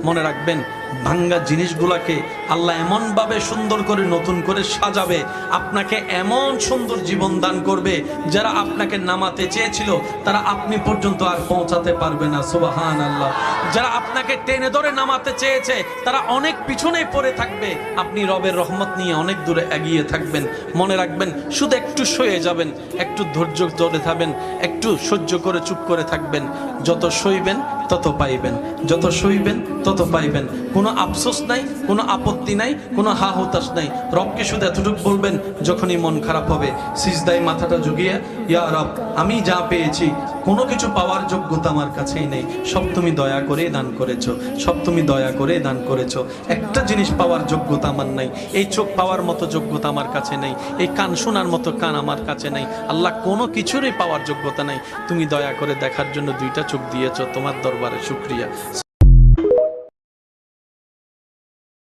মনে রাখবেন ভাঙ্গা জিনিসগুলোকে আল্লাহ এমনভাবে সুন্দর করে নতুন করে সাজাবে, আপনাকে এমন সুন্দর জীবন দান করবে, যারা আপনাকে নামাতে চেয়েছিল তারা আপনি পর্যন্ত আর পৌঁছাতে পারবে না। সুবহানাল্লাহ। যারা আপনাকে টেনে ধরে নামাতে চেয়েছে তারা অনেক পিছনে পড়ে থাকবে, আপনি রবের রহমত নিয়ে অনেক দূরে এগিয়ে থাকবেন। মনে রাখবেন, শুধু একটু সয়ে যাবেন, একটু ধৈর্য ধরে থাকবেন, একটু সহ্য করে চুপ করে থাকবেন। যত সইবেন তত পাইবেন, যত সইবেন তত পাইবেন। কোনো আফসোস নাই, কোনো আপত্তি নাই, কোনো হা হুতাশ নাই। রবকে শুধু এতটুকু বলবেন যখনই মন খারাপ হবে, সিজদায় মাথাটা ঝুঁকিয়ে, ইয়া রব, আমি যা পেয়েছি কোনো কিছু পাওয়ার যোগ্যতা আমার কাছেই নেই, সব তুমি দয়া করে দান করেছো, সব তুমি দয়া করে দান করেছো। একটা জিনিস পাওয়ার যোগ্যতা আমার নাই, এই চোখ পাওয়ার মতো যোগ্যতা আমার কাছে নেই, এই কান শোনার মতো কান আমার কাছে নেই। আল্লাহ, কোনো কিছুরই পাওয়ার যোগ্যতা নাই, তুমি দয়া করে দেখার জন্য দুইটা চোখ দিয়েছো, তোমার দরবারে শুকরিয়া।